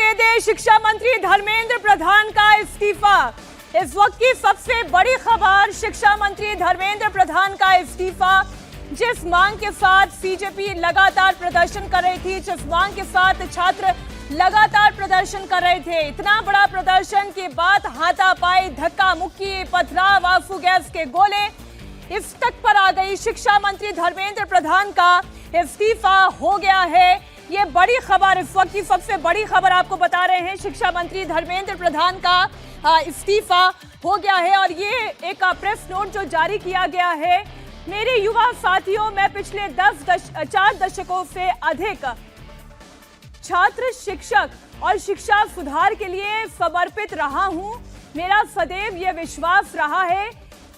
दे दे शिक्षा मंत्री धर्मेंद्र प्रधान का इस्तीफा। इस वक्त की सबसे बड़ी खबर, शिक्षा मंत्री धर्मेंद्र प्रधान का इस्तीफा। जिस मांग के साथ सीजेपी लगातार प्रदर्शन कर रही थी, जिस मांग के साथ छात्र लगातार प्रदर्शन कर रहे थे, इतना बड़ा प्रदर्शन के बाद हाथापाई, धक्का मुक्की, पथराव, आंसू गैस के गोले, इस तक पर आ गई। शिक्षा मंत्री धर्मेंद्र प्रधान का इस्तीफा हो गया है। ये बड़ी खबर, इस वक्त की सबसे बड़ी खबर आपको बता रहे हैं। शिक्षा मंत्री धर्मेंद्र प्रधान का इस्तीफा हो गया है और ये एक प्रेस नोट जो जारी किया गया है। मेरे युवा साथियों, मैं पिछले 4 दशकों से अधिक छात्र, शिक्षक और शिक्षा सुधार के लिए समर्पित रहा हूं। मेरा सदैव यह विश्वास रहा है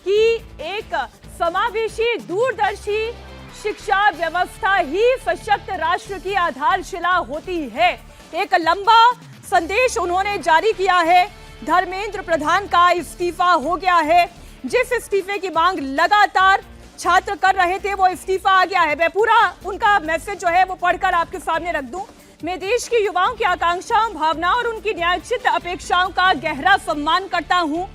कि एक समावेशी, दूरदर्शी शिक्षा व्यवस्था ही सशक्त राष्ट्र की आधारशिला होती है। एक लंबा संदेश उन्होंने जारी किया है। धर्मेंद्र प्रधान का इस्तीफा हो गया है। जिस इस्तीफे की मांग लगातार छात्र कर रहे थे, वो इस्तीफा आ गया है। मैं पूरा उनका मैसेज जो है वो पढ़कर आपके सामने रख दूं। मैं देश के युवाओं की आकांक्षाओं, भावनाओं और उनकी न्यायोचित अपेक्षाओं का गहरा सम्मान करता हूं।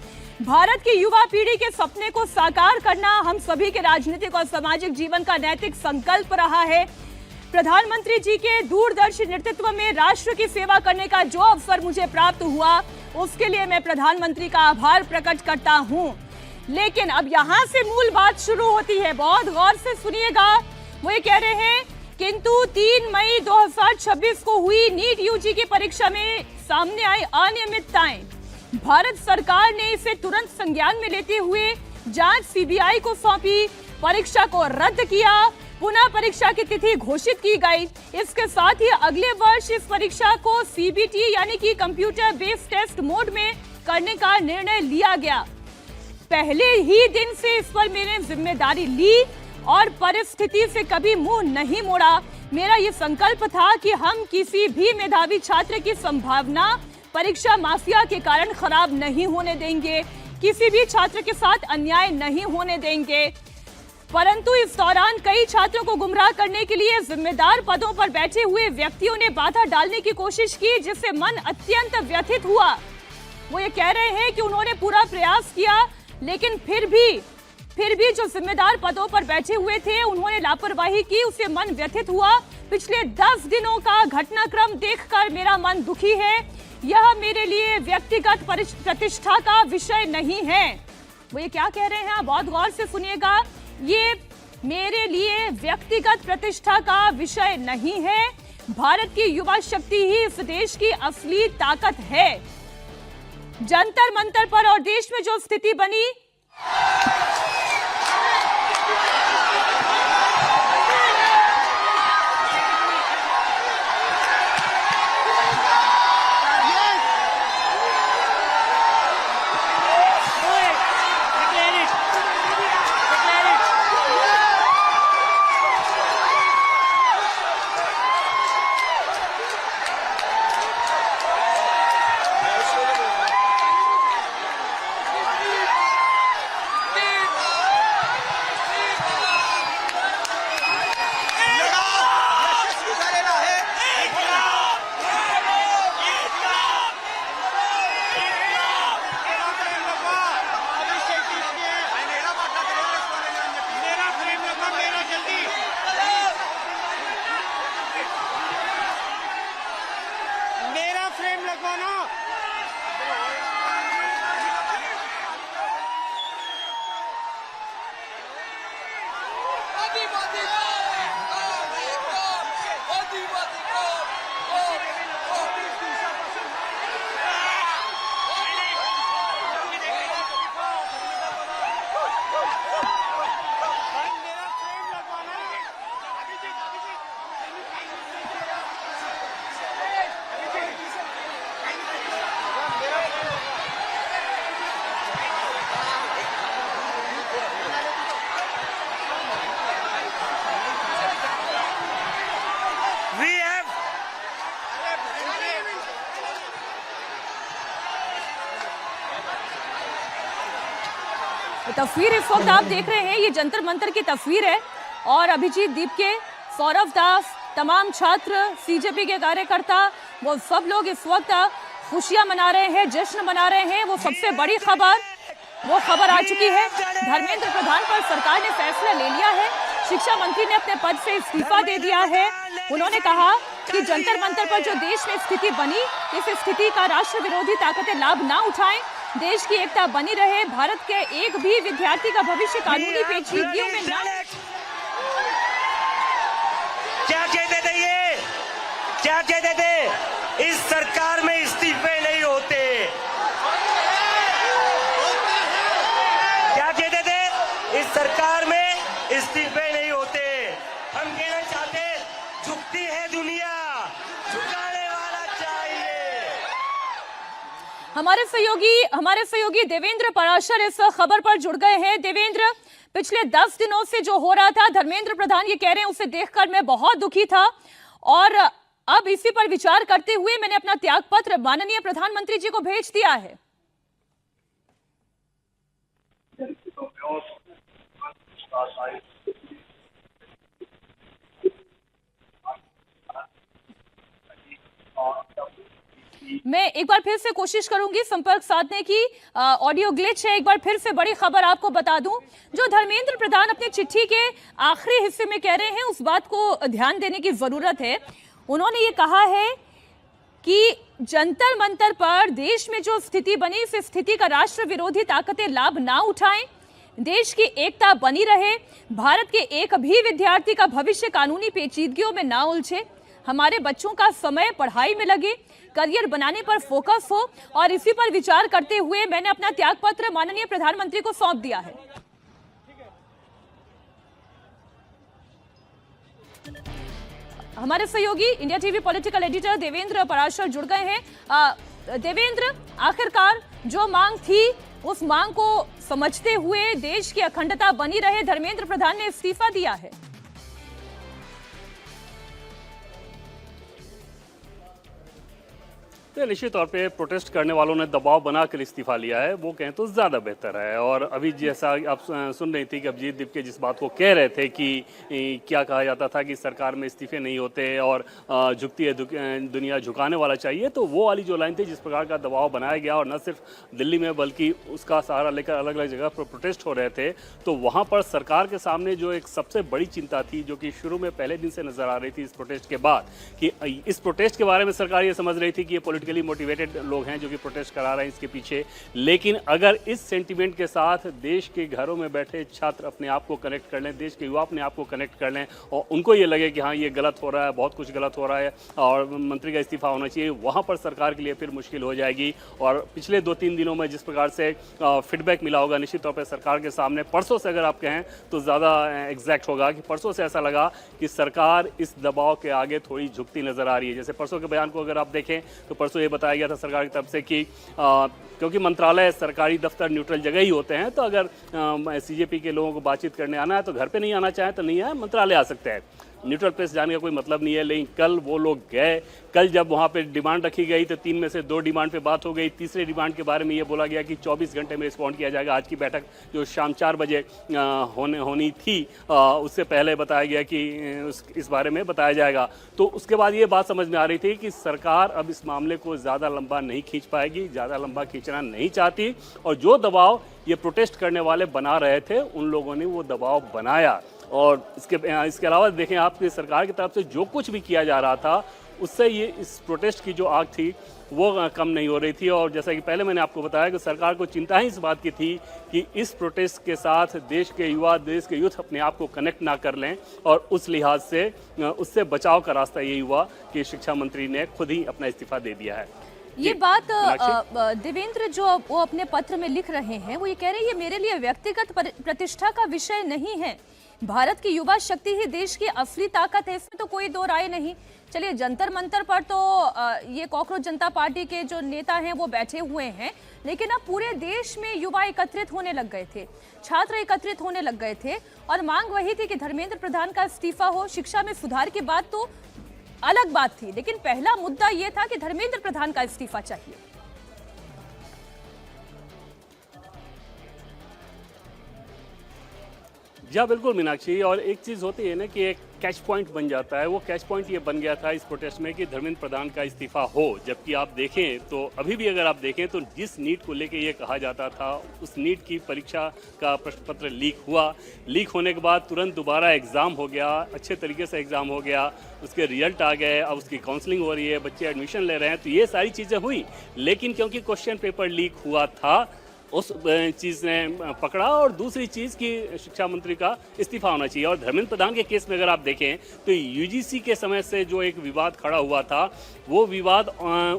भारत की युवा पीढ़ी के सपने को साकार करना हम सभी के राजनीतिक और सामाजिक जीवन का नैतिक संकल्प रहा है। प्रधानमंत्री जी के दूरदर्शी नेतृत्व में राष्ट्र की सेवा करने का जो अवसर मुझे प्राप्त हुआ, उसके लिए मैं प्रधानमंत्री का आभार प्रकट करता हूं। लेकिन अब यहां से मूल बात शुरू होती है, बहुत गौर से सुनिएगा। वो ये कह रहे हैं, किंतु 3 मई 2026 को हुई नीट यूजी की परीक्षा में सामने आई अनियमितताएं। भारत सरकार ने इसे तुरंत संज्ञान में लेते हुए जांच सीबीआई को सौंपी, परीक्षा को रद्द किया, पुनः परीक्षा की तिथि घोषित की गई। इसके साथ ही अगले वर्ष इस परीक्षा को सीबीटी यानी कि कंप्यूटर बेस्ड टेस्ट मोड में करने का निर्णय लिया गया। पहले ही दिन से इस पर मैंने जिम्मेदारी ली और परिस्थिति से कभी मुंह नहीं मोड़ा। मेरा ये संकल्प था कि हम किसी भी मेधावी छात्र की संभावना परीक्षा माफिया के कारण खराब नहीं होने देंगे, किसी भी छात्र के साथ अन्याय नहीं होने देंगे। परंतु इस दौरान कई छात्रों को गुमराह करने के लिए जिम्मेदार पदों पर बैठे हुए व्यक्तियों ने बाधा डालने की कोशिश की, जिससे मन अत्यंत व्यथित हुआ। वो ये कह रहे हैं कि उन्होंने पूरा प्रयास किया, लेकिन फिर भी जो जिम्मेदार पदों पर बैठे हुए थे, उन्होंने लापरवाही की, उससे मन व्यथित हुआ। पिछले 10 दिनों का घटनाक्रम देखकर मेरा मन दुखी है। यह मेरे लिए व्यक्तिगत प्रतिष्ठा का विषय नहीं है। वो ये क्या कह रहे हैं, बहुत गौर से सुनिएगा। ये मेरे लिए व्यक्तिगत प्रतिष्ठा का विषय नहीं है। भारत की युवा शक्ति ही इस देश की असली ताकत है। जंतर मंतर पर और देश में जो स्थिति बनी, तस्वीर इस वक्त आप देख रहे हैं, ये जंतर मंतर की तस्वीर है और अभिजीत दीप के, सौरभ दास, तमाम छात्र, सीजेपी के कार्यकर्ता वो सब लोग इस वक्त खुशियां मना रहे हैं, जश्न मना रहे हैं। वो सबसे बड़ी खबर आ चुकी है। धर्मेंद्र प्रधान पर सरकार ने फैसला ले लिया है। शिक्षा मंत्री ने अपने पद से इस्तीफा दे दिया है। उन्होंने कहा कि जंतर मंतर पर जो देश में स्थिति बनी, इस स्थिति का राष्ट्र विरोधी ताकतें लाभ ना उठाएं, देश की एकता बनी रहे, भारत के एक भी विद्यार्थी का भविष्य कानूनी पेचीदगियों में ना। क्या कहते थे ये? क्या कहते थे? इस सरकार में इस्तीफे नहीं होते। क्या कहते थे? इस सरकार में इस्तीफे नहीं होते। हम कहना चाहते, झुकती है दुनिया, झुकाने वाला चाहिए। हमारे सहयोगी देवेंद्र पराशर इस खबर पर जुड़ गए हैं। देवेंद्र, पिछले 10 दिनों से जो हो रहा था, धर्मेंद्र प्रधान ये कह रहे हैं, उसे देखकर मैं बहुत दुखी था और अब इसी पर विचार करते हुए मैंने अपना त्यागपत्र माननीय प्रधानमंत्री जी को भेज दिया है। मैं एक बार फिर से कोशिश करूंगी संपर्क साधने की। ऑडियो ग्लिच है। एक बार फिर से बड़ी खबर आपको बता दूं, जो धर्मेंद्र प्रधान अपनी चिट्ठी के आखिरी हिस्से में कह रहे हैं, उस बात को ध्यान देने की जरूरत है। उन्होंने ये कहा है कि जंतर मंतर पर देश में जो स्थिति बनी, इस स्थिति का राष्ट्र विरोधी ताकतें लाभ ना उठाएं, देश की एकता बनी रहे, भारत के एक भी विद्यार्थी का भविष्य कानूनी पेचीदगियों में ना उलझे, हमारे बच्चों का समय पढ़ाई में लगे, करियर बनाने पर फोकस हो, और इसी पर विचार करते हुए मैंने अपना त्यागपत्र माननीय प्रधानमंत्री को सौंप दिया है। हमारे सहयोगी India TV political editor Devendra Parashar जुड़ गए हैं। देवेंद्र, आखिरकार जो मांग थी, उस मांग को समझते हुए देश की अखंडता बनी रहे, धर्मेंद्र प्रधान ने इस्तीफा दिया है। तो निश्चित तौर पे प्रोटेस्ट करने वालों ने दबाव बनाकर इस्तीफा लिया है, वो कहें तो ज़्यादा बेहतर है। और अभी जैसा आप सुन रही थी कि अभिजीत दीपके जिस बात को कह रहे थे कि क्या कहा जाता था कि सरकार में इस्तीफे नहीं होते और झुकती है दुनिया, झुकाने वाला चाहिए, तो वो वाली जो लाइन थी, जिस प्रकार का दबाव बनाया गया और न सिर्फ दिल्ली में बल्कि उसका सहारा लेकर अलग अलग जगह पर प्रोटेस्ट हो रहे थे, तो वहाँ पर सरकार के सामने जो एक सबसे बड़ी चिंता थी, जो कि शुरू में पहले दिन से नजर आ रही थी इस प्रोटेस्ट के बाद, कि इस प्रोटेस्ट के बारे में सरकार ये समझ रही थी कि ये पॉलिटिकली मोटिवेटेड लोग हैं जो कि प्रोटेस्ट करा रहे हैं इसके पीछे। लेकिन अगर इस सेंटीमेंट के साथ देश के घरों में बैठे छात्र अपने आप को कनेक्ट कर लें, देश के युवा अपने आप को कनेक्ट कर लें और उनको ये लगे कि हाँ ये गलत हो रहा है, बहुत कुछ गलत हो रहा है और मंत्री का इस्तीफा होना चाहिए, वहाँ पर सरकार के लिए फिर मुश्किल हो जाएगी। और पिछले 2-3 दिनों में जिस प्रकार से फीडबैक मिला होगा, निश्चित तौर पर सरकार के सामने, परसों से अगर आप कहें तो ज़्यादा एग्जैक्ट होगा कि परसों से ऐसा लगा कि सरकार इस दबाव के आगे थोड़ी झुकती नजर आ रही है। जैसे परसों के बयान को अगर आप देखें तो परसों ये बताया गया था सरकार की तरफ से कि क्योंकि मंत्रालय, सरकारी दफ्तर न्यूट्रल जगह ही होते हैं, तो अगर सीजेपी के लोगों को बातचीत करने आना है तो घर पे नहीं आना चाहे तो नहीं आए, मंत्रालय आ सकते हैं, न्यूट्रल प्लेस जाने का कोई मतलब नहीं है। लेकिन कल वो लोग गए, कल जब वहाँ पे डिमांड रखी गई तो 3 में से 2 डिमांड पे बात हो गई। तीसरे डिमांड के बारे में ये बोला गया कि 24 घंटे में रिस्पॉन्ड किया जाएगा। आज की बैठक जो शाम 4 बजे होनी थी, उससे पहले बताया गया कि इस बारे में बताया जाएगा। तो उसके बाद ये बात समझ में आ रही थी कि सरकार अब इस मामले को ज़्यादा लंबा नहीं खींच पाएगी, ज़्यादा लंबा खींचना नहीं चाहती, और जो दबाव ये प्रोटेस्ट करने वाले बना रहे थे, उन लोगों ने वो दबाव बनाया। और इसके अलावा देखें, आपकी सरकार की तरफ से जो कुछ भी किया जा रहा था, उससे ये इस प्रोटेस्ट की जो आग थी वो कम नहीं हो रही थी। और जैसा कि पहले मैंने आपको बताया कि सरकार को चिंता ही इस बात की थी कि इस प्रोटेस्ट के साथ देश के युवा, देश के यूथ अपने आप को कनेक्ट ना कर लें, और उस लिहाज से उससे बचाव का रास्ता यही हुआ कि शिक्षा मंत्री ने खुद ही अपना इस्तीफा दे दिया है। ये बात देवेंद्र जो वो अपने पत्र में लिख रहे हैं, वो ये कह रहे हैं, ये मेरे लिए व्यक्तिगत प्रतिष्ठा का विषय नहीं है, भारत की युवा शक्ति ही देश की असली ताकत है, इसमें तो कोई दो राय नहीं। चलिए, जंतर मंतर पर तो ये कॉकरोच जनता पार्टी के जो नेता हैं वो बैठे हुए हैं, लेकिन अब पूरे देश में युवा एकत्रित होने लग गए थे, छात्र एकत्रित होने लग गए थे, और मांग वही थी कि धर्मेंद्र प्रधान का इस्तीफा हो। शिक्षा में सुधार की बात तो अलग बात थी, लेकिन पहला मुद्दा यह था कि धर्मेंद्र प्रधान का इस्तीफा चाहिए। जी हाँ, बिल्कुल मीनाक्षी। और एक चीज़ होती है ना कि एक कैच पॉइंट बन जाता है। वो कैच पॉइंट ये बन गया था इस प्रोटेस्ट में कि धर्मेंद्र प्रधान का इस्तीफा हो, जबकि आप देखें तो अभी भी अगर आप देखें तो जिस नीट को लेके ये कहा जाता था, उस नीट की परीक्षा का प्रश्न पत्र लीक हुआ, लीक होने के बाद तुरंत दोबारा एग्ज़ाम हो गया, अच्छे तरीके से एग्ज़ाम हो गया, उसके रिजल्ट आ गए, अब उसकी काउंसलिंग हो रही है, बच्चे एडमिशन ले रहे हैं, तो ये सारी चीज़ें हुई। लेकिन क्योंकि क्वेश्चन पेपर लीक हुआ था, उस चीज़ ने पकड़ा, और दूसरी चीज़ की शिक्षा मंत्री का इस्तीफा होना चाहिए। और धर्मेंद्र प्रधान के केस में अगर आप देखें तो यूजीसी के समय से जो एक विवाद खड़ा हुआ था, वो विवाद,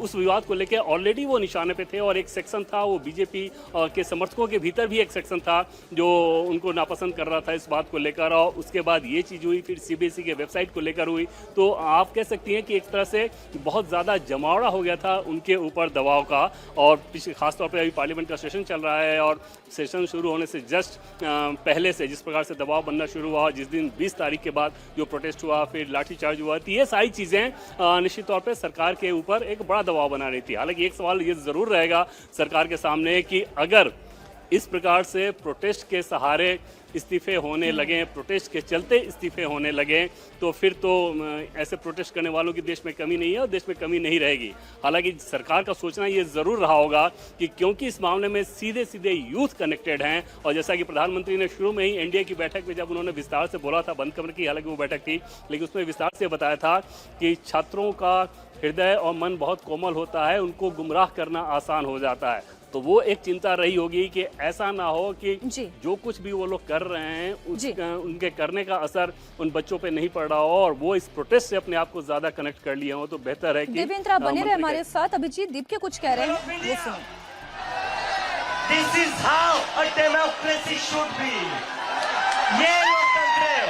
उस विवाद को लेकर ऑलरेडी वो निशाने पे थे, और एक सेक्शन था वो बीजेपी के समर्थकों के भीतर भी एक सेक्शन था जो उनको नापसंद कर रहा था इस बात को लेकर। और उसके बाद ये चीज़ हुई, फिर सीबीएसई के वेबसाइट को लेकर हुई, तो आप कह सकती हैं कि एक तरह से बहुत ज़्यादा जमावड़ा हो गया था उनके ऊपर दबाव का। और खासतौर पर अभी पार्लियामेंट का सेशन चल रहा है, और सेशन शुरू होने से जस्ट पहले से जिस प्रकार से दबाव बनना शुरू हुआ, जिस दिन 20 तारीख के बाद जो प्रोटेस्ट हुआ, फिर लाठीचार्ज हुआ, तो ये सारी चीज़ें निश्चित तौर पे सरकार के ऊपर एक बड़ा दबाव बना रही थी। हालांकि एक सवाल ये ज़रूर रहेगा सरकार के सामने कि अगर इस प्रकार से प्रोटेस्ट के सहारे इस्तीफे होने लगे, प्रोटेस्ट के चलते इस्तीफे होने लगे, तो फिर तो ऐसे प्रोटेस्ट करने वालों की देश में कमी नहीं है और देश में कमी नहीं रहेगी। हालांकि सरकार का सोचना ये ज़रूर रहा होगा कि क्योंकि इस मामले में सीधे सीधे यूथ कनेक्टेड हैं, और जैसा कि प्रधानमंत्री ने शुरू में ही एनडीए की बैठक में जब उन्होंने विस्तार से बोला था, बंद कमरे की हालांकि वो बैठक थी, लेकिन उसमें विस्तार से बताया था कि छात्रों का हृदय और मन बहुत कोमल होता है, उनको गुमराह करना आसान हो जाता है। तो वो एक चिंता रही होगी कि ऐसा ना हो कि जो कुछ भी वो लोग कर रहे हैं उनके करने का असर उन बच्चों पे नहीं पड़ रहा हो, और वो इस प्रोटेस्ट से अपने आप को ज्यादा कनेक्ट कर लिए हो। तो बेहतर है कि देवेंद्र आप बने रहे हमारे साथ। अभिजीत दीप के कुछ कह रहे हैं, ये सुनिए। This is how a democracy should be. ये लोकतंत्र है,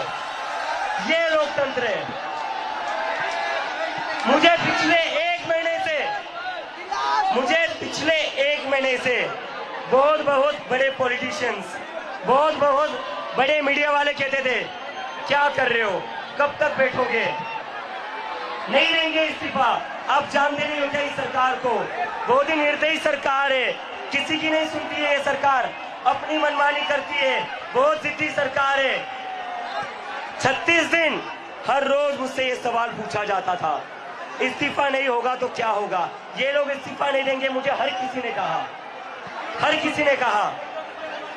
ये लोकतंत्र है। मुझे पिछले एक महीने से बहुत बड़े पॉलिटिशियंस, बहुत बड़े मीडिया वाले कहते थे, क्या कर रहे हो, कब तक बैठोगे, नहीं देंगे इस्तीफा, आप जानते नहीं हो क्या इस सरकार को, बहुत ही निर्दयी सरकार है, किसी की नहीं सुनती है ये सरकार, अपनी मनमानी करती है, बहुत जिद्दी सरकार है। 36 दिन हर रोज मुझसे ये सवाल पूछा जाता था, इस्तीफा नहीं होगा तो क्या होगा, ये लोग इस्तीफा नहीं देंगे, मुझे हर किसी ने कहा।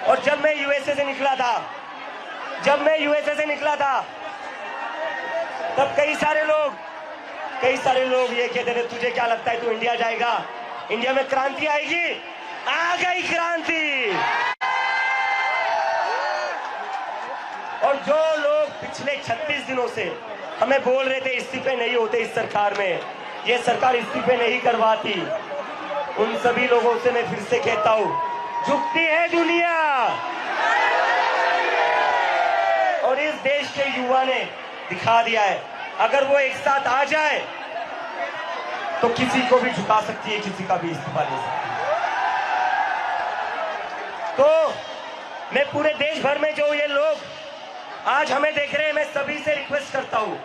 और जब मैं यूएसए से निकला था, तब कई सारे लोग ये कहते थे, तुझे क्या लगता है तू इंडिया जाएगा, इंडिया में क्रांति आएगी, आ गई क्रांति। और जो लोग पिछले 36 दिनों से हमें बोल रहे थे इस्तीफे नहीं होते इस सरकार में, ये सरकार इस्तीफे नहीं करवाती, उन सभी लोगों से मैं फिर से कहता हूं, झुकती है दुनिया। और इस देश के युवा ने दिखा दिया है, अगर वो एक साथ आ जाए तो किसी को भी झुका सकती है, किसी का भी इस्तीफा ले सकती है। तो मैं पूरे देश भर में जो ये लोग आज हमें देख रहे हैं, मैं सभी से रिक्वेस्ट करता हूं,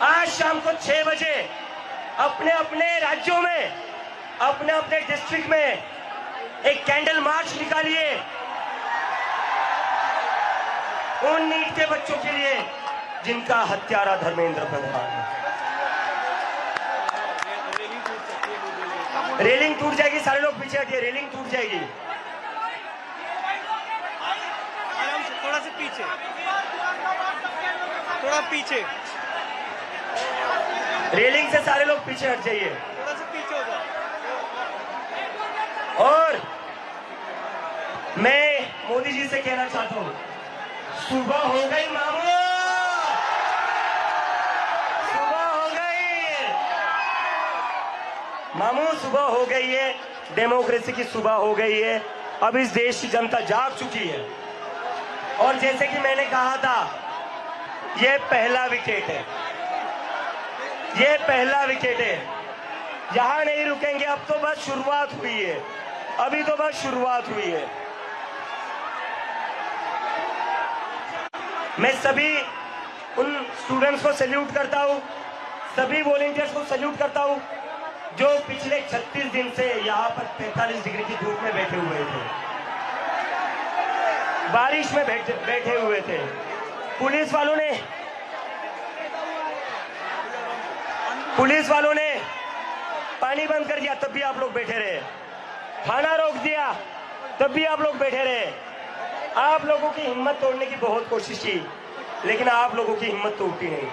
आज शाम को 6 बजे अपने अपने राज्यों में, अपने अपने डिस्ट्रिक्ट में एक कैंडल मार्च निकालिए उन नीट के बच्चों के लिए जिनका हत्यारा धर्मेंद्र प्रधान है। रेलिंग टूट जाएगी, सारे लोग पीछे हटिए, रेलिंग टूट जाएगी। थोड़ा सा पीछे, थोड़ा पीछे, रेलिंग से सारे लोग पीछे हट जाइए, थोड़ा सा पीछे हो जाओ। और मैं मोदी जी से कहना चाहता हूं, सुबह हो गई मामू, सुबह हो गई मामू, सुबह हो गई है, डेमोक्रेसी की सुबह हो गई है। अब इस देश की जनता जाग चुकी है, और जैसे कि मैंने कहा था, ये पहला विकेट है, ये पहला विकेट है, यहां नहीं रुकेंगे, अब तो बस शुरुआत हुई है, अभी तो बस शुरुआत हुई है। मैं सभी उन स्टूडेंट्स को सैल्यूट करता हूं, सभी वॉलंटियर्स को सैल्यूट करता हूं जो पिछले 36 दिन से यहां पर 45 डिग्री की धूप में बैठे हुए थे, बारिश में बैठे हुए थे। पुलिस वालों ने पुलिस वालों ने पानी बंद कर दिया तब भी आप लोग बैठे रहे, खाना रोक दिया तब भी आप लोग बैठे रहे। आप लोगों की हिम्मत तोड़ने की बहुत कोशिश की, लेकिन आप लोगों की हिम्मत टूटी नहीं।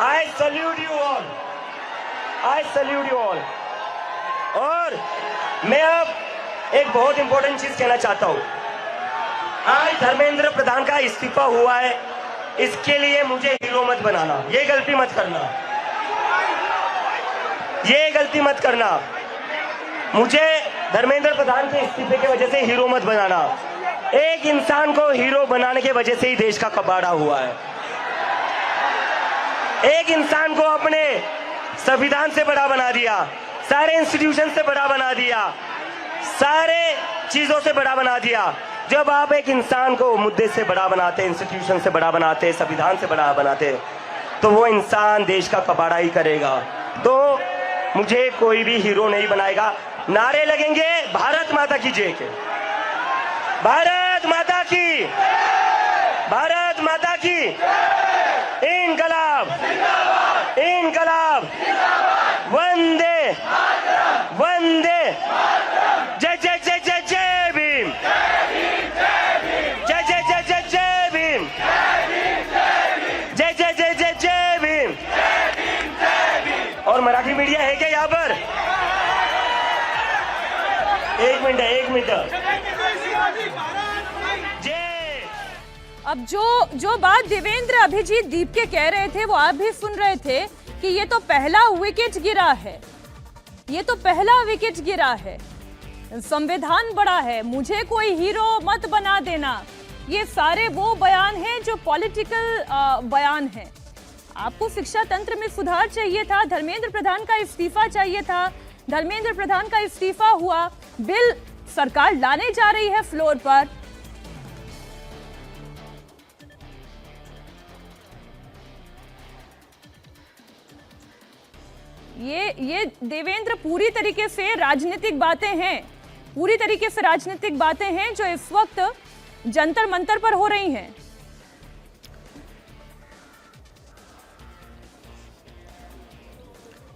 I salute you all, I salute you all. और मैं अब एक बहुत इंपॉर्टेंट चीज कहना चाहता हूं। आज धर्मेंद्र प्रधान का इस्तीफा हुआ है, इसके लिए मुझे हीरो मत बनाना, ये गलती मत करना, ये गलती मत करना। मुझे धर्मेंद्र प्रधान के इस्तीफे की वजह से हीरो मत बनाना। एक इंसान को हीरो बनाने की वजह से ही देश का कबाड़ा हुआ है। एक इंसान को अपने संविधान से बड़ा बना दिया, सारे इंस्टीट्यूशन से बड़ा बना दिया, सारे चीजों से बड़ा बना दिया। जब आप एक इंसान को मुद्दे से बड़ा बनाते, इंस्टीट्यूशन से बड़ा बनाते, संविधान से बड़ा बनाते, तो वो इंसान देश का कबाड़ा ही करेगा। तो मुझे कोई भी हीरो नहीं बनाएगा। नारे लगेंगे भारत माता की जय के, भारत माता की, भारत माता की, इनकलाब, इनकलाब, वंदे वंदे, जय जय जय जय जय भीम, जय जय जय जय जय भीम, जय जय जय जय जय भीम। और मराठी मीडिया है क्या यहाँ पर? एक मिनट, एक मिनट। जय। अब जो बात देवेंद्र अभिजीत दीप के कह रहे थे वो आप भी सुन रहे थे कि ये तो पहला विकेट गिरा है, ये तो पहला विकेट गिरा है, संविधान बड़ा है, मुझे कोई हीरो मत बना देना। ये सारे वो बयान हैं जो पॉलिटिकल बयान हैं। आपको शिक्षा तंत्र में सुधार चाहिए था, धर्मेंद्र प्रधान का इस्तीफा चाहिए था, धर्मेंद्र प्रधान का इस्तीफा हुआ, बिल सरकार लाने जा रही है फ्लोर पर। ये देवेंद्र पूरी तरीके से राजनीतिक बातें हैं, पूरी तरीके से राजनीतिक बातें हैं जो इस वक्त जंतर मंतर पर हो रही हैं।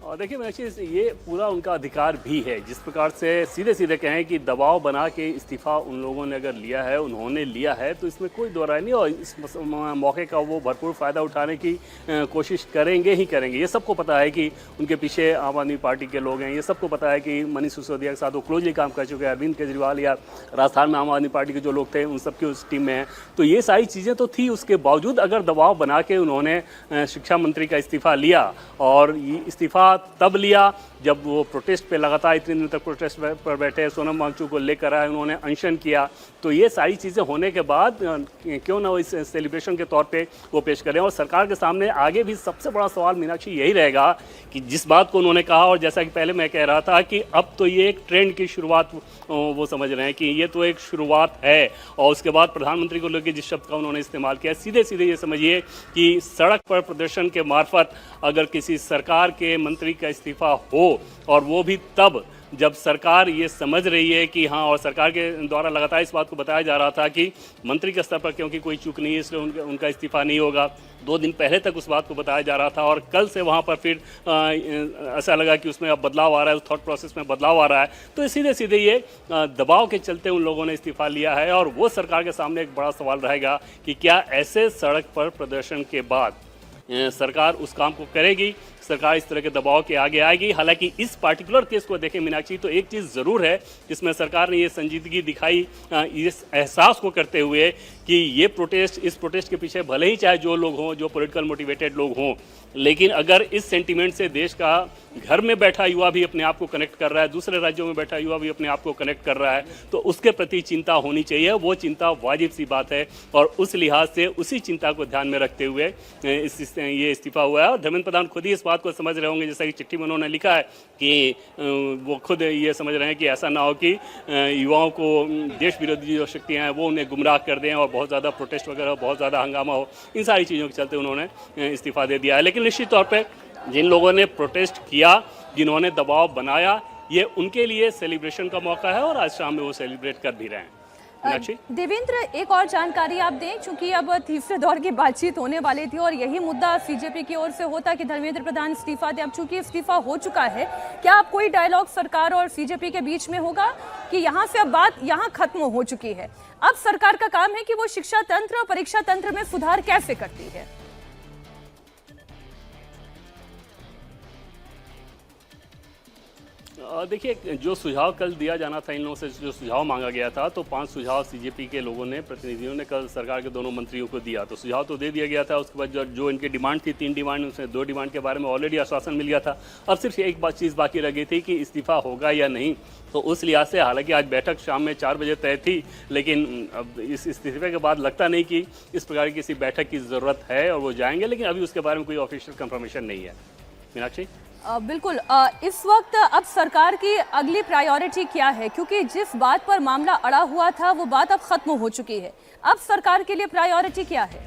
और देखिए मैक्सिस, ये पूरा उनका अधिकार भी है। जिस प्रकार से सीधे सीधे कहें कि दबाव बना के इस्तीफा उन लोगों ने अगर लिया है, उन्होंने लिया है, तो इसमें कोई दो राय नहीं। और इस मौके का वो भरपूर फ़ायदा उठाने की कोशिश करेंगे ही करेंगे। ये सबको पता है कि उनके पीछे आम आदमी पार्टी के लोग हैं, ये सबको पता है कि मनीष सिसोदिया के साथ वो क्लोजली काम कर चुके हैं, अरविंद केजरीवाल या राजस्थान में आम आदमी पार्टी के जो लोग थे उन सबकी उस टीम में हैं। तो ये सारी चीज़ें तो थी, उसके बावजूद अगर दबाव बना के उन्होंने शिक्षा मंत्री का इस्तीफा लिया, और ये इस्तीफा तब लिया जब वो प्रोटेस्ट पे लगातार इतने दिन तक प्रोटेस्ट पर बैठे, सोनम वांगचुक को लेकर आए, उन्होंने अनशन किया। तो ये सारी चीज़ें होने के बाद क्यों ना वो इस सेलिब्रेशन के तौर पे वो पेश करें। और सरकार के सामने आगे भी सबसे बड़ा सवाल मीनाक्षी यही रहेगा कि जिस बात को उन्होंने कहा, और जैसा कि पहले मैं कह रहा था कि अब तो ये एक ट्रेंड की शुरुआत वो समझ रहे हैं कि ये तो एक शुरुआत है। और उसके बाद प्रधानमंत्री को लेकर जिस शब्द का उन्होंने इस्तेमाल किया, सीधे सीधे ये समझिए कि सड़क पर प्रदर्शन के मार्फत अगर किसी सरकार के मंत्री का इस्तीफा हो, और वो भी तब जब सरकार ये समझ रही है कि हाँ, और सरकार के द्वारा लगातार इस बात को बताया जा रहा था कि मंत्री के स्तर पर क्योंकि कोई चूक नहीं है इसलिए उनका इस्तीफा नहीं होगा। 2 दिन पहले तक उस बात को बताया जा रहा था, और कल से वहाँ पर फिर ऐसा लगा कि उसमें अब बदलाव आ रहा है, उस थॉट प्रोसेस में बदलाव आ रहा है। तो सीधे सीधे ये दबाव के चलते उन लोगों ने इस्तीफा लिया है। और वो सरकार के सामने एक बड़ा सवाल रहेगा कि क्या ऐसे सड़क पर प्रदर्शन के बाद सरकार उस काम को करेगी, सरकार इस तरह के दबाव के आगे आएगी। हालांकि इस पार्टिकुलर केस को देखें मीनाक्षी, तो एक चीज़ ज़रूर है जिसमें सरकार ने ये संजीदगी दिखाई, इस एहसास को करते हुए कि ये प्रोटेस्ट, इस प्रोटेस्ट के पीछे भले ही चाहे जो लोग हों, जो पॉलिटिकल मोटिवेटेड लोग हों, लेकिन अगर इस सेंटीमेंट से देश का घर में बैठा युवा भी अपने आप को कनेक्ट कर रहा है, दूसरे राज्यों में बैठा युवा भी अपने आप को कनेक्ट कर रहा है, तो उसके प्रति चिंता होनी चाहिए। वो चिंता वाजिब सी बात है, और उस लिहाज से उसी चिंता को ध्यान में रखते हुए ये इस्तीफा हुआ है। और धर्मेंद्र प्रधान खुद ही इस बात को समझ रहे होंगे, जैसा कि चिट्ठी में उन्होंने लिखा है कि वो खुद ये समझ रहे हैं कि ऐसा ना हो कि युवाओं को देश विरोधी जो शक्तियाँ हैं वो उन्हें गुमराह कर दें और बहुत ज़्यादा प्रोटेस्ट वगैरह, बहुत ज़्यादा हंगामा हो। इन सारी चीज़ों के चलते उन्होंने इस्तीफा दे दिया है। लेकिन निश्चित तौर पर जिन लोगों ने प्रोटेस्ट किया, जिन्होंने दबाव बनाया, ये उनके लिए सेलिब्रेशन का मौका है, और आज शाम में वो सेलिब्रेट कर भी रहे हैं। मीनाक्षी। देवेंद्र, एक और जानकारी आप दें, क्योंकि अब तीसरे दौर की बातचीत होने वाली थी और यही मुद्दा सीजेपी की ओर से होता कि धर्मेंद्र प्रधान इस्तीफा दें। अब चूंकि इस्तीफा हो चुका है, क्या अब कोई डायलॉग सरकार और सीजेपी के बीच में होगा कि यहाँ से अब बात यहाँ खत्म हो चुकी है, अब सरकार का काम है कि वो शिक्षा तंत्र और परीक्षा तंत्र में सुधार कैसे करती है? देखिए, जो सुझाव कल दिया जाना था, इन लोगों से जो सुझाव मांगा गया था, तो 5 सुझाव सीजेपी के लोगों ने, प्रतिनिधियों ने कल सरकार के दोनों मंत्रियों को दिया। तो सुझाव तो दे दिया गया था। उसके बाद जो इनकी डिमांड थी, 3 डिमांड, उसमें 2 डिमांड के बारे में ऑलरेडी आश्वासन मिल गया था। अब सिर्फ एक बात चीज़ बाकी रह गई थी कि इस्तीफा होगा या नहीं। तो उस लिहाज से, हालांकि आज बैठक शाम में 4 बजे तय थी, लेकिन अब इस इस्तीफे के बाद लगता नहीं कि इस प्रकार की किसी बैठक की ज़रूरत है और वो जाएंगे, लेकिन अभी उसके बारे में कोई ऑफिशियल कंफर्मेशन नहीं है। मीनाक्षी। बिल्कुल। इस वक्त अब सरकार की अगली प्रायोरिटी क्या है, क्योंकि जिस बात पर मामला अड़ा हुआ था वो बात अब खत्म हो चुकी है, अब सरकार के लिए प्रायोरिटी क्या है?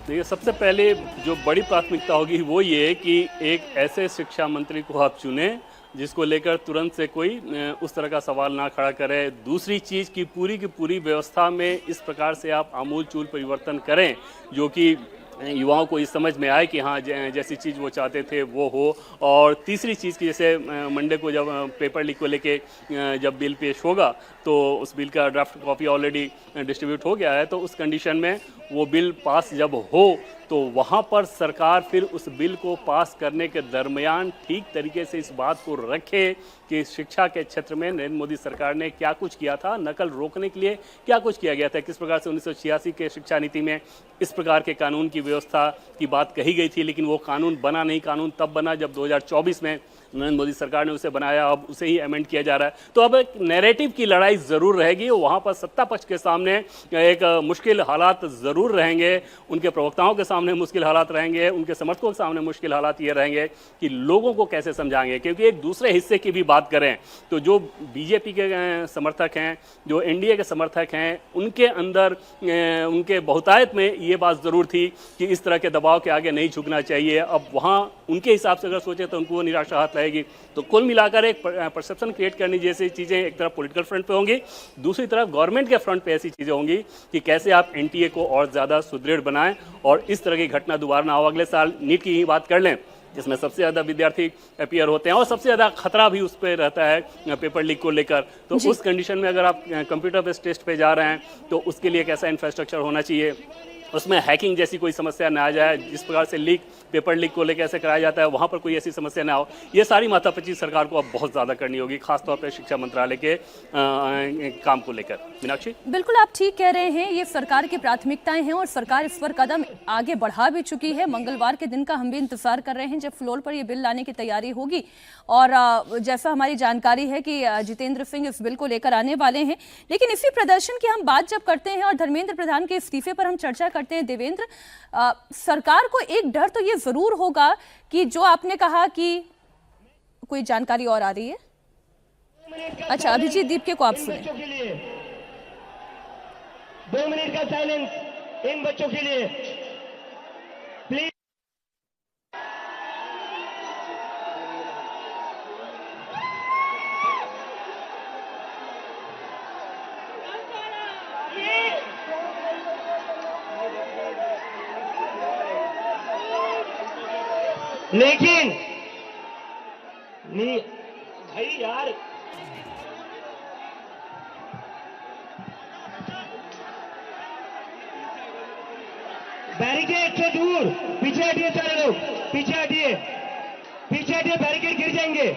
देखिए, सबसे पहले जो बड़ी प्राथमिकता होगी वो ये कि एक ऐसे शिक्षा मंत्री को आप चुने जिसको लेकर तुरंत से कोई उस तरह का सवाल ना खड़ा करे। दूसरी चीज़ की पूरी व्यवस्था में इस प्रकार से आप आमूल-चूल परिवर्तन करें जो कि युवाओं को इस समझ में आए कि हाँ, जैसी चीज़ वो चाहते थे वो हो। और तीसरी चीज़ की, जैसे मंडे को जब पेपर लीक को लेके जब बिल पेश होगा तो उस बिल का ड्राफ्ट कॉपी ऑलरेडी डिस्ट्रीब्यूट हो गया है, तो उस कंडीशन में वो बिल पास जब हो तो वहाँ पर सरकार फिर उस बिल को पास करने के दरमियान ठीक तरीके से इस बात को रखे कि शिक्षा के क्षेत्र में नरेंद्र मोदी सरकार ने क्या कुछ किया था, नकल रोकने के लिए क्या कुछ किया गया था, किस प्रकार से 1986 के शिक्षा नीति में इस प्रकार के कानून की व्यवस्था की बात कही गई थी, लेकिन वो कानून बना नहीं। कानून तब बना जब 2024 में नरेंद्र मोदी सरकार ने उसे बनाया, अब उसे ही अमेंड किया जा रहा है। तो अब एक नैरेटिव की लड़ाई ज़रूर रहेगी, वहाँ पर सत्ता पक्ष के सामने एक मुश्किल हालात ज़रूर रहेंगे, उनके प्रवक्ताओं के सामने मुश्किल हालात रहेंगे, उनके समर्थकों के सामने मुश्किल हालात ये रहेंगे कि लोगों को कैसे समझाएंगे। क्योंकि एक दूसरे हिस्से की भी बात करें तो जो बीजेपी के समर्थक हैं, जो एनडीए के समर्थक हैं, उनके अंदर उनके बहुतायत में ये बात ज़रूर थी कि इस तरह के दबाव के आगे नहीं झुकना चाहिए। अब वहाँ उनके हिसाब से अगर सोचे तो उनको निराशा हाथ लगेगी। तो कुल मिलाकर एक परसेप्शन क्रिएट करनी जैसी चीज़ें एक तरफ पॉलिटिकल फ्रंट पे होंगी, दूसरी तरफ गवर्नमेंट के फ्रंट पे ऐसी चीज़ें होंगी कि कैसे आप एनटीए को और ज़्यादा सुदृढ़ बनाएं और इस तरह की घटना दोबारा ना हो। अगले साल नीट की ही बात कर लें, जिसमें सबसे ज़्यादा विद्यार्थी अपीयर होते हैं और सबसे ज़्यादा खतरा भी उस पर रहता है पेपर लीक को लेकर। तो उस कंडीशन में अगर आप कंप्यूटर बेस्ड टेस्ट पे जा रहे हैं तो उसके लिए कैसा इंफ्रास्ट्रक्चर होना चाहिए, उसमें हैकिंग जैसी कोई समस्या ना आ जाए, जिस प्रकार से लीक पेपर लीक को लेकर ऐसे कराया जाता है वहाँ पर कोई ऐसी समस्या ना हो। ये सारी माथापच्ची सरकार को अब बहुत ज़्यादा करनी होगी, खासतौर पर शिक्षा मंत्रालय के काम को लेकर। मीनाक्षी। बिल्कुल, आप ठीक कह रहे हैं, ये सरकार की प्राथमिकताएं हैं और सरकार इस पर कदम आगे बढ़ा भी चुकी है। मंगलवार के दिन का हम भी इंतजार कर रहे हैं जब फ्लोर पर ये बिल लाने की तैयारी होगी और जैसा हमारी जानकारी है कि जितेंद्र सिंह इस बिल को लेकर आने वाले हैं। लेकिन इसी प्रदर्शन की हम बात जब करते हैं और धर्मेंद्र प्रधान के इस्तीफे पर हम चर्चा करते हैं, देवेंद्र, सरकार को एक डर तो ये जरूर होगा कि जो आपने कहा कि कोई जानकारी और आ रही है। अच्छा, अभिजीत दीपके को आप सुने। 2 मिनट का साइलेंस इन बच्चों के लिए प्लीज। लेकिन नहीं भाई यार, बैरिकेड से दूर पीछे हटिए, सारे लोग पीछे हटिए, पीछे हटिए, बैरिकेड गिर जाएंगे,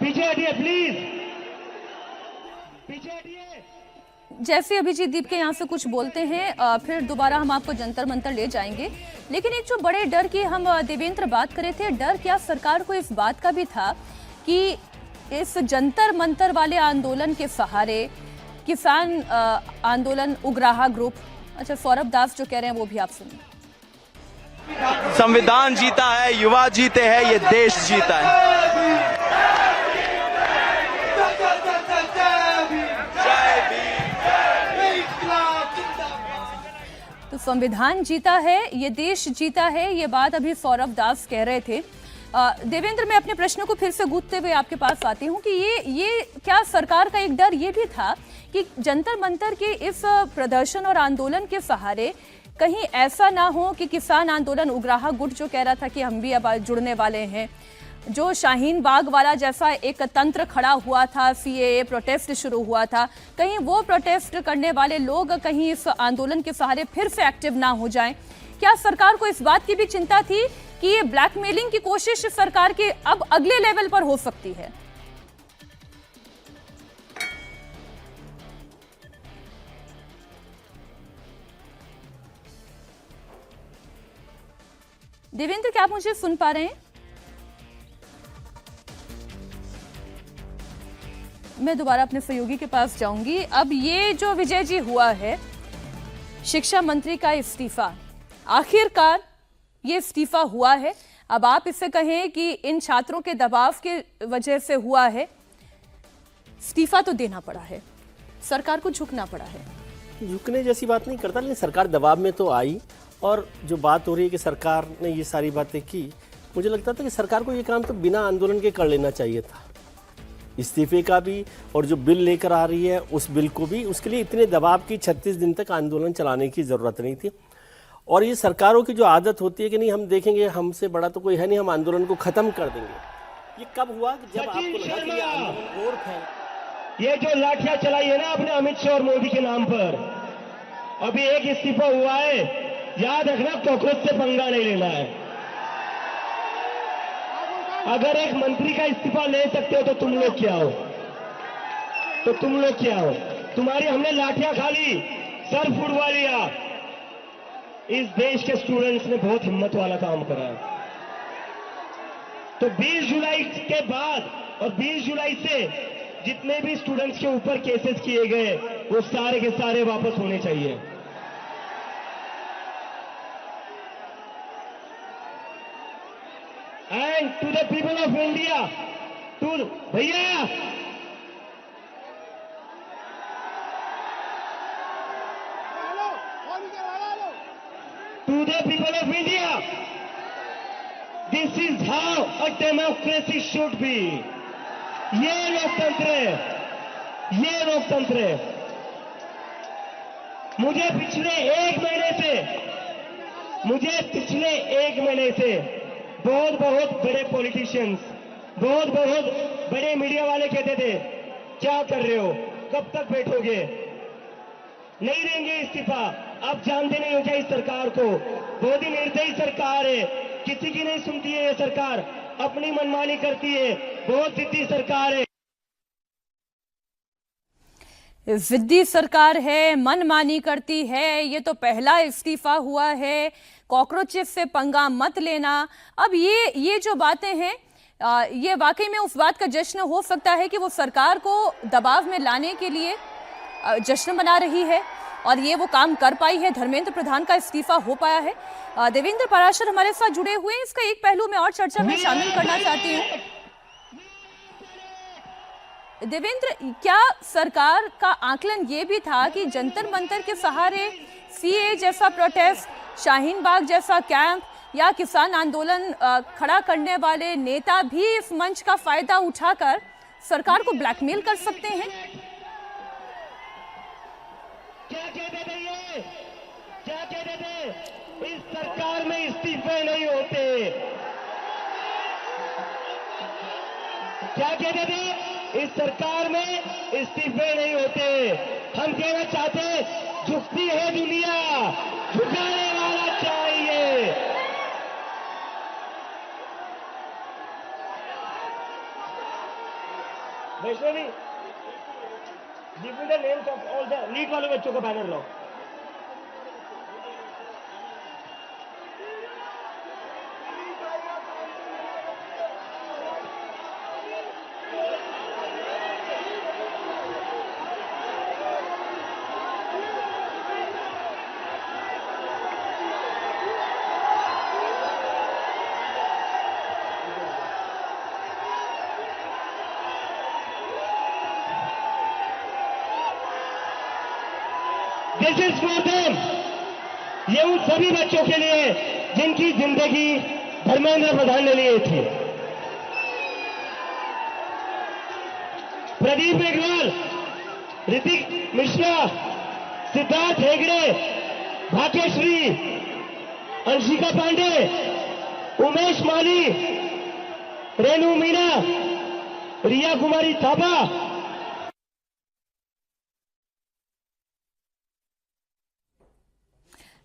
पीछे हटिए प्लीज, पीछे हटिए। जैसे अभिजीत दीपके यहाँ से कुछ बोलते हैं फिर दोबारा हम आपको जंतर मंतर ले जाएंगे। लेकिन एक जो बड़े डर की हम देवेंद्र बात करे थे, डर क्या सरकार को इस बात का भी था कि इस जंतर मंतर वाले आंदोलन के सहारे किसान आंदोलन, उग्राहा ग्रुप, अच्छा सौरभ दास जो कह रहे हैं वो भी आप सुनिए। संविधान जीता है, युवा जीते हैं, ये देश जीता है। तो संविधान जीता है, ये देश जीता है, ये बात अभी सौरभ दास कह रहे थे। देवेंद्र, मैं अपने प्रश्न को फिर से गूंथते हुए आपके पास आती हूँ कि ये क्या सरकार का एक डर ये भी था कि जंतर मंतर के इस प्रदर्शन और आंदोलन के सहारे कहीं ऐसा ना हो कि किसान आंदोलन उग्राहा गुट जो कह रहा था कि हम भी अब जुड़ने वाले हैं, जो शाहीन बाग वाला जैसा एक तंत्र खड़ा हुआ था, सीएए प्रोटेस्ट शुरू हुआ था, कहीं वो प्रोटेस्ट करने वाले लोग कहीं इस आंदोलन के सहारे फिर से एक्टिव ना हो जाएं। क्या सरकार को इस बात की भी चिंता थी कि ये ब्लैकमेलिंग की कोशिश सरकार के अब अगले लेवल पर हो सकती है? देवेंद्र, क्या आप मुझे सुन पा रहे हैं? मैं दोबारा अपने सहयोगी के पास जाऊंगी। अब ये जो विजय जी हुआ है, शिक्षा मंत्री का इस्तीफा, आखिरकार ये इस्तीफा हुआ है। अब आप इससे कहें कि इन छात्रों के दबाव के वजह से हुआ है, इस्तीफा तो देना पड़ा है, सरकार को झुकना पड़ा है। झुकने जैसी बात नहीं करता, लेकिन सरकार दबाव में तो आई। और जो बात हो रही है कि सरकार ने ये सारी बातें की, मुझे लगता था कि सरकार को ये काम तो बिना आंदोलन के कर लेना चाहिए था। इस्तीफे का भी और जो बिल लेकर आ रही है उस बिल को भी, उसके लिए इतने दबाव की 36 दिन तक आंदोलन चलाने की ज़रूरत नहीं थी। और ये सरकारों की जो आदत होती है कि नहीं हम देखेंगे, हमसे बड़ा तो कोई है नहीं, हम आंदोलन को ख़त्म कर देंगे। ये कब हुआ कि जब आपको लगा कि ये आंदोलन और फैल, ये जो लाठियां चलाई है ना अपने अमित शाह और मोदी के नाम पर, अभी एक इस्तीफा हुआ है, याद रखना कॉकरोच से पंगा नहीं लेना है। अगर एक मंत्री का इस्तीफा ले सकते हो तो तुम लोग क्या हो, तुम्हारी हमने लाठियां खा ली, सर फुड़वा लिया। इस देश के स्टूडेंट्स ने बहुत हिम्मत वाला काम करा है। तो 20 जुलाई के बाद और 20 जुलाई से जितने भी स्टूडेंट्स के ऊपर केसेस किए गए वो सारे के सारे वापस होने चाहिए। And to the people of India, to भैया to the people of India, this is how a democracy should be. ये लोकतंत्र है, ये लोकतंत्र है। मुझे पिछले एक महीने से बहुत बड़े पॉलिटिशियंस, बहुत बड़े मीडिया वाले कहते थे क्या कर रहे हो, कब तक बैठोगे, नहीं देंगे इस्तीफा। आप जानते नहीं हो क्या इस सरकार को, बहुत ही निर्दयी सरकार है, किसी की नहीं सुनती है ये सरकार, अपनी मनमानी करती है, बहुत जिद्दी सरकार है। जिद्दी सरकार है, मनमानी करती है, ये तो पहला इस्तीफा हुआ है, कॉकरोचेस से पंगा मत लेना। अब ये जो बातें हैं, ये वाकई में उस बात का जश्न हो सकता है कि वो सरकार को दबाव में लाने के लिए जश्न मना रही है और ये वो काम कर पाई है। धर्मेंद्र प्रधान का इस्तीफा हो पाया है। देवेंद्र पाराशर हमारे साथ जुड़े हुए हैं, इसका एक पहलू मैं और चर्चा में शामिल करना चाहती हूँ। देवेंद्र, क्या सरकार का आकलन ये भी था कि जंतर मंतर के सहारे सीए जैसा प्रोटेस्ट, शाहीन बाग जैसा कैंप या किसान आंदोलन खड़ा करने वाले नेता भी इस मंच का फायदा उठाकर सरकार को ब्लैकमेल कर सकते हैं? क्या कहते थे ये, क्या कहते थे, इस सरकार में इस्तीफे नहीं होते। क्या कहते थे, इस सरकार में इस्तीफे नहीं होते। हम कहना चाहते झुकती है दुनिया, झुकाने वाला चाहिए। Vaishnavi, give me the names of all the NEET वाले बच्चों का बैनर लो। This is for them. ये उन सभी बच्चों के लिए जिनकी जिंदगी धर्मेंद्र प्रधान ने ली थी। प्रदीप मेघवाल, ऋतिक मिश्रा, सिद्धार्थ हेगड़े, भाग्यश्री, अंशिका पांडे, उमेश माली, रेणु मीना, रिया कुमारी थापा।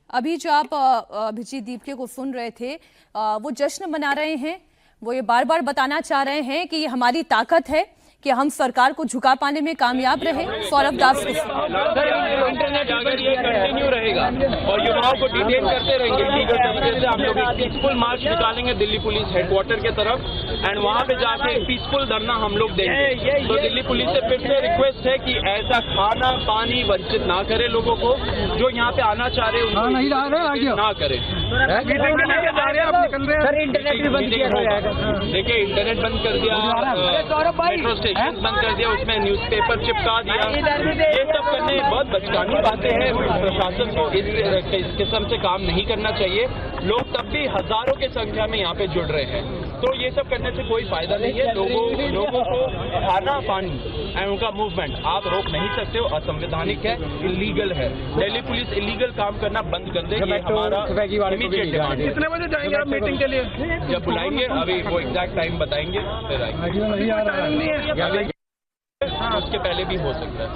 अभी जो आप अभिजीत दीपके को सुन रहे थे, वो जश्न मना रहे हैं। वो ये बार बार बताना चाह रहे हैं कि ये हमारी ताकत है कि हम सरकार को झुका पाने में कामयाब रहे। सौरभ दास को इंटरनेट अगर ये कंटिन्यू रहेगा और युवाओं को डिटेन करते रहेंगे लीगल तरीके से, हम लोग एक पीसफुल मार्च निकालेंगे दिल्ली पुलिस हेडक्वार्टर के तरफ एंड वहाँ पे जाके पीसफुल धरना हम लोग देंगे। तो दिल्ली पुलिस से फिर से रिक्वेस्ट है कि ऐसा खाना पानी वंचित ना करे लोगों को, जो यहाँ पे आना चाह रहे उनको ना करे। सर इंटरनेट भी बंद किया जाएगा। देखिए इंटरनेट बंद कर दिया, मेट्रो स्टेशन बंद कर दिया, उसमें न्यूज़पेपर चिपका दिया। ये सब करने बहुत बचकानी बातें हैं। प्रशासन को इस किस्म से काम नहीं करना चाहिए। लोग तब भी हजारों की संख्या में यहाँ पे जुड़ रहे हैं, तो ये सब करने से कोई फायदा नहीं है। लोगों को खाना पानी एंड उनका मूवमेंट आप रोक नहीं सकते हो, असंवैधानिक है, इलीगल है। दिल्ली पुलिस इलीगल काम करना बंद कर दे, ये हमारा इमीडिएट डिमांड है। कितने बजे जाएंगे आप मीटिंग के लिए? जब बुलाएंगे अभी वो एग्जैक्ट टाइम बताएंगे फिर आएंगे। उसके पहले भी हो सकता है।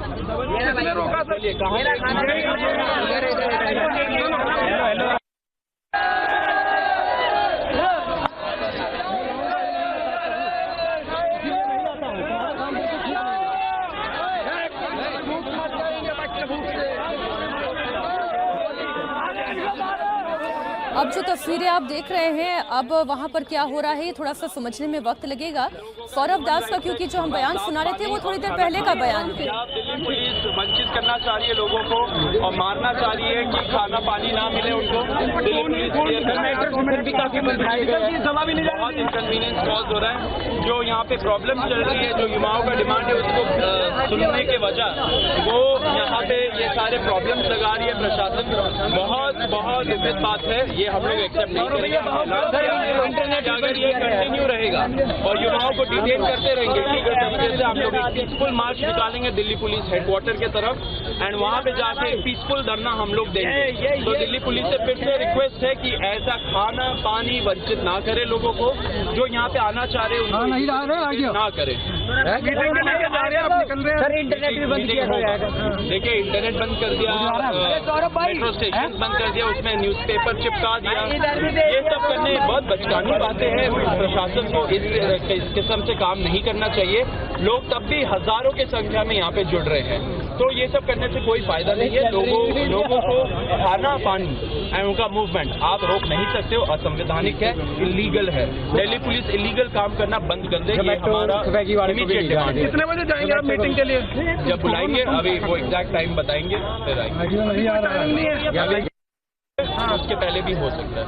अब जो तस्वीरें आप देख रहे हैं, अब वहां पर क्या हो रहा है ये थोड़ा सा समझने में वक्त लगेगा सौरभ दास का, क्योंकि जो हम बयान सुना रहे थे वो थोड़ी देर पहले का बयान है। दिल्ली पुलिस वंचित करना चाह रही है लोगों को और मारना चाह रही है कि खाना पानी ना मिले उनको। दिल्ली पुलिस भी काफी बहुत इनकन्वीनियंस कॉज हो रहा है। जो यहाँ पे प्रॉब्लम चल रही है, जो युवाओं का डिमांड है, उसको सुनने के वजह वो यहाँ पे ये सारे प्रॉब्लम्स लगा रही है प्रशासन। बहुत दुखद बात है, ये हम लोग एक्सेप्ट नहीं करेंगे। इंटरनेट अगर ये कंटिन्यू रहेगा और युवाओं को डिटेन करते रहेंगे लीगल तरीके से, हम लोग एक पीसफुल मार्च निकालेंगे दिल्ली पुलिस हेडक्वार्टर के तरफ एंड वहाँ पे जाके पीसफुल धरना हम लोग देंगे। तो दिल्ली पुलिस से फिर से रिक्वेस्ट है कि ऐसा खाना पानी वंचित ना करे लोगों को, जो यहाँ पे आना चाह रहे उनको ना करे। सर इंटरनेट भी बंद किया जाएगा। देखिए इंटरनेट बंद कर दिया, मेट्रो स्टेशन बंद कर दिया, उसमें न्यूज़पेपर चिपका दिया। ये सब करने बहुत बचकानी बातें हैं। प्रशासन को इस किस्म से काम नहीं करना चाहिए। लोग तब भी हजारों की संख्या में यहाँ पे जुड़ रहे हैं, तो ये सब करने से कोई फायदा नहीं है। लोगों को खाना पानी एंड उनका मूवमेंट आप रोक नहीं सकते हो, असंवैधानिक है, इलीगल है। दिल्ली पुलिस इलीगल काम करना बंद कर दे, ये हमारा इमीडिएट डिमांड है। कितने बजे जाएंगे आप मीटिंग के लिए? जब बुलाएंगे अभी वो एग्जैक्ट टाइम बताएंगे फिर आएंगे। उसके पहले भी हो सकता है।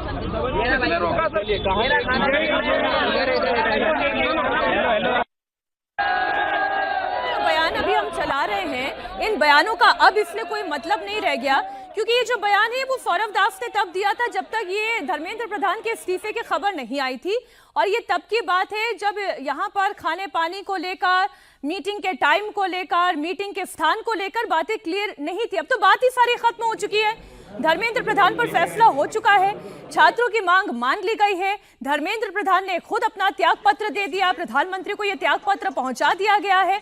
बयान अभी हम चला रहे हैं, इन बयानों का अब इसमें कोई मतलब नहीं रह गया, क्योंकि ये जो बयान है वो सौरभ दास ने तब दिया था जब तक ये धर्मेंद्र प्रधान के इस्तीफे की खबर नहीं आई थी। और ये तब की बात है जब यहाँ पर खाने पानी को लेकर, मीटिंग के टाइम को लेकर, मीटिंग के स्थान को लेकर बातें क्लियर नहीं थी। अब तो बात ही सारी खत्म हो चुकी है। धर्मेंद्र प्रधान पर फैसला हो चुका है, छात्रों की मांग मान ली गई है। धर्मेंद्र प्रधान ने खुद अपना त्याग पत्र दे दिया, प्रधानमंत्री को यह त्याग पत्र पहुंचा दिया गया है।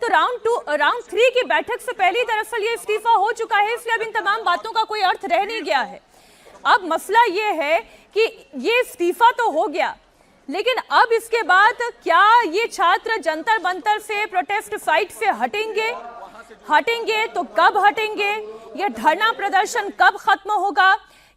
तो राउंड 3 की बैठक से पहले ही दरअसल ये इस्तीफा हो चुका है, इसलिए अब इन तमाम बातों का कोई अर्थ रह नहीं गया है। अब मसला ये है कि ये इस्तीफा तो हो गया, लेकिन अब इसके बाद क्या ये छात्र जंतर मंतर से, प्रोटेस्ट साइट से हटेंगे तो कब हटेंगे? ये धरना प्रदर्शन कब खत्म होगा?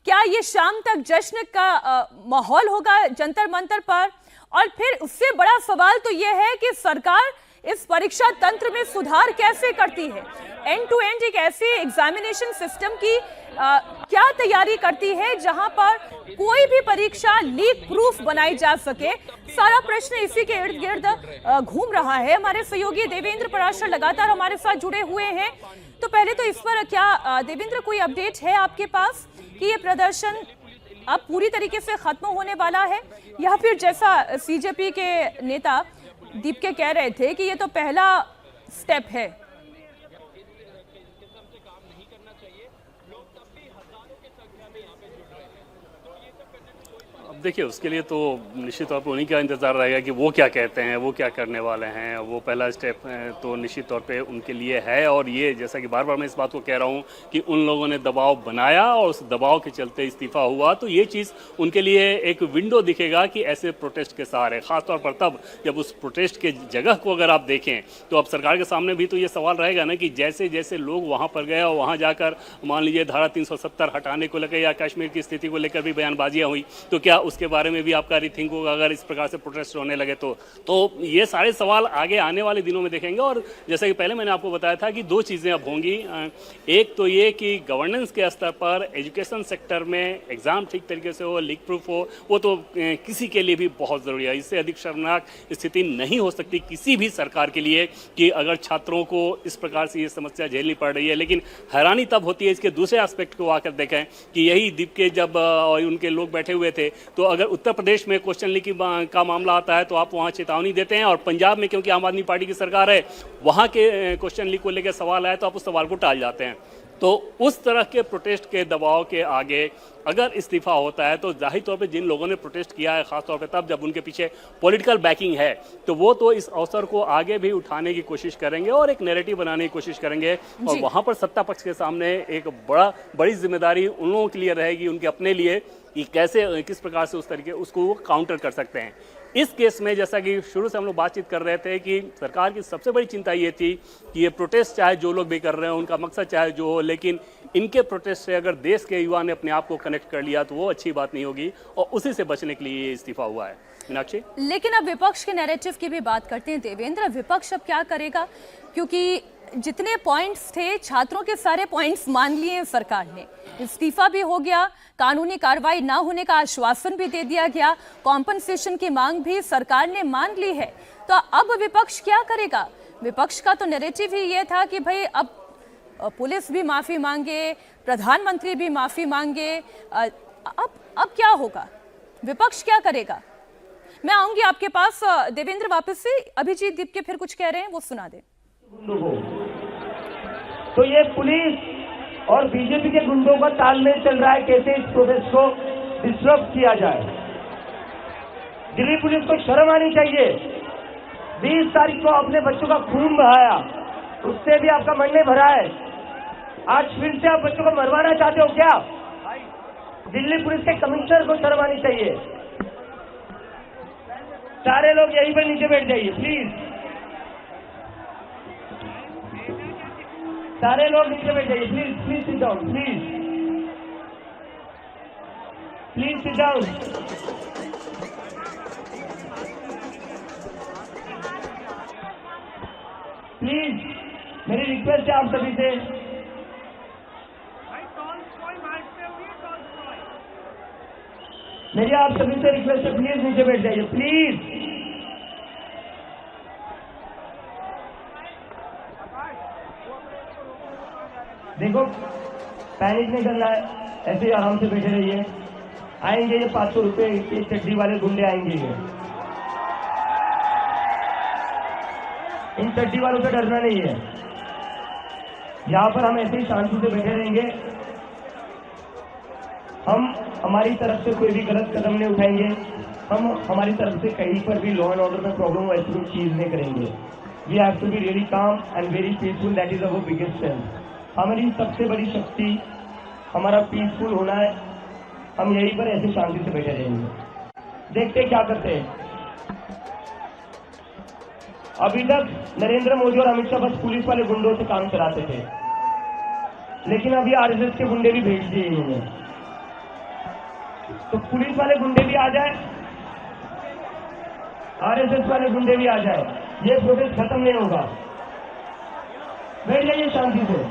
क्या ये शाम तक जश्न का माहौल होगा जंतर मंतर पर? और फिर उससे बड़ा सवाल तो ये है कि सरकार इस परीक्षा तंत्र में सुधार कैसे करती है? एंड टू एंड एक ऐसे एग्जामिनेशन सिस्टम की क्या तैयारी करती है जहां पर कोई भी परीक्षा लीक प्रूफ बनाई जा सके? सारा प्रश्न इसी के इर्द गिर्द घूम रहा है। हमारे सहयोगी देवेंद्र पराशर लगातार हमारे साथ जुड़े हुए हैं। तो पहले तो इस पर क्या देवेंद्र कोई अपडेट है आपके पास कि ये प्रदर्शन अब पूरी तरीके से खत्म होने वाला है, या फिर जैसा सीजेपी के नेता दीपके कह रहे थे कि ये तो पहला स्टेप है? अब देखिए, उसके लिए तो निश्चित तौर पर उन्हीं का इंतज़ार रहेगा कि वो क्या कहते हैं, वो क्या करने वाले हैं। वो पहला स्टेप तो निश्चित तौर पे उनके लिए है, और ये जैसा कि बार बार मैं इस बात को कह रहा हूँ कि उन लोगों ने दबाव बनाया और उस दबाव के चलते इस्तीफा हुआ, तो ये चीज़ उनके लिए एक विंडो दिखेगा कि ऐसे प्रोटेस्ट के सहारे, ख़ासतौर पर तब जब उस प्रोटेस्ट के जगह को अगर आप देखें तो अब सरकार के सामने भी तो ये सवाल रहेगा ना कि जैसे जैसे लोग वहाँ पर गए और वहाँ जाकर मान लीजिए धारा 370 हटाने को लेकर या कश्मीर की स्थिति को लेकर भी बयानबाजियाँ हुई, तो क्या उसके बारे में भी आपका रिथिंक होगा अगर इस प्रकार से प्रोटेस्ट होने लगे तो ये सारे सवाल आगे आने वाले दिनों में देखेंगे। और जैसा कि पहले मैंने आपको बताया था कि दो चीज़ें अब होंगी। एक तो ये कि गवर्नेंस के स्तर पर एजुकेशन सेक्टर में एग्ज़ाम ठीक तरीके से हो, लीक प्रूफ हो, वो तो किसी के लिए भी बहुत ज़रूरी है। इससे अधिक शर्मनाक स्थिति नहीं हो सकती किसी भी सरकार के लिए कि अगर छात्रों को इस प्रकार से ये समस्या झेलनी पड़ रही है। लेकिन हैरानी तब होती है इसके दूसरे एस्पेक्ट को आकर देखें कि यही दीप के जब उनके लोग बैठे हुए थे, तो अगर उत्तर प्रदेश में क्वेश्चन लीक का मामला आता है तो आप वहां चेतावनी देते हैं, और पंजाब में क्योंकि आम आदमी पार्टी की सरकार है वहां के क्वेश्चन लीक को लेकर सवाल आया तो आप उस सवाल को टाल जाते हैं। तो उस तरह के प्रोटेस्ट के दबाव के आगे अगर इस्तीफा होता है तो जाहिर तौर पे जिन लोगों ने प्रोटेस्ट किया है, खासतौर पे तब जब उनके पीछे पॉलिटिकल बैकिंग है, तो वो तो इस अवसर को आगे भी उठाने की कोशिश करेंगे और एक नैरेटिव बनाने की कोशिश करेंगे। और वहां पर सत्ता पक्ष के सामने एक बड़ी जिम्मेदारी उन लोगों के लिए रहेगी, उनके अपने लिए, कि कैसे किस प्रकार से उस तरीके उसको वो काउंटर कर सकते हैं। इस केस में जैसा कि शुरू से हम लोग बातचीत कर रहे थे कि सरकार की सबसे बड़ी चिंता ये थी कि ये प्रोटेस्ट चाहे जो लोग भी कर रहे हैं, उनका मकसद चाहे जो हो, लेकिन इनके प्रोटेस्ट से अगर देश के युवा ने अपने आप को कनेक्ट कर लिया तो वो अच्छी बात नहीं होगी, और उसी से बचने के लिए ये इस्तीफा हुआ है। मीनाक्षी, लेकिन अब विपक्ष के नैरेटिव की भी बात करते हैं देवेंद्र। विपक्ष अब क्या करेगा, क्योंकि जितने पॉइंट्स थे छात्रों के सारे पॉइंट्स मान लिए सरकार ने, इस्तीफा भी हो गया, कानूनी कार्रवाई ना होने का आश्वासन भी दे दिया गया, कॉम्पनसेशन की मांग भी सरकार ने मान ली है, तो अब विपक्ष क्या करेगा? विपक्ष का तो नैरेटिव ही ये था कि भाई अब पुलिस भी माफी मांगे, प्रधानमंत्री भी माफी मांगे, अब क्या होगा, विपक्ष क्या करेगा? मैं आऊंगी आपके पास देवेंद्र वापस से। अभिजीत दीप के फिर कुछ कह रहे हैं, वो सुना दे। तो ये पुलिस और बीजेपी के गुंडों का तालमेल चल रहा है कैसे इस प्रोटेस्ट को डिस्टर्ब किया जाए। दिल्ली पुलिस को शर्म आनी चाहिए। 20 तारीख को अपने बच्चों का खून बहाया, उससे भी आपका मन नहीं भरा है। आज फिर से आप बच्चों को मरवाना चाहते हो क्या? दिल्ली पुलिस के कमिश्नर को शर्म आनी चाहिए। सारे लोग यहीं पर नीचे बैठ जाइए प्लीज, सारे लोग नीचे बैठ जाइए please, please sit down, please please sit down. Please मेरी रिक्वेस्ट है आप सभी से, मेरी आप सभी से रिक्वेस्ट है, प्लीज नीचे बैठ जाइए प्लीज। देखो पैनिक नहीं करना है, ऐसे ही आराम से बैठे रहिए। आएंगे ये 500 रुपए के चड्डी वाले गुंडे आएंगे, ये इन चड्डी वालों से डरना नहीं है। यहाँ पर हम ऐसे ही शांति से बैठे रहेंगे। हम हमारी तरफ से कोई भी गलत कदम नहीं उठाएंगे। हम हमारी तरफ से कहीं पर भी लॉ एंड ऑर्डर में प्रॉब्लम ऐसी कोई चीज नहीं करेंगे। We have to be really calm and very peaceful, that is our biggest strength. हमारी सबसे बड़ी शक्ति हमारा पीसफुल होना है। हम यहीं पर ऐसे शांति से बैठे रहेंगे, देखते क्या करते हैं। अभी तक नरेंद्र मोदी और अमित शाह बस पुलिस वाले गुंडों से काम चलाते थे, लेकिन अभी आरएसएस के गुंडे भी भेज दिए इन्होंने। तो पुलिस वाले गुंडे भी आ जाए, आरएसएस वाले गुंडे भी आ जाए, ये प्रोटेस्ट खत्म नहीं होगा। बैठ जाइए शांति से।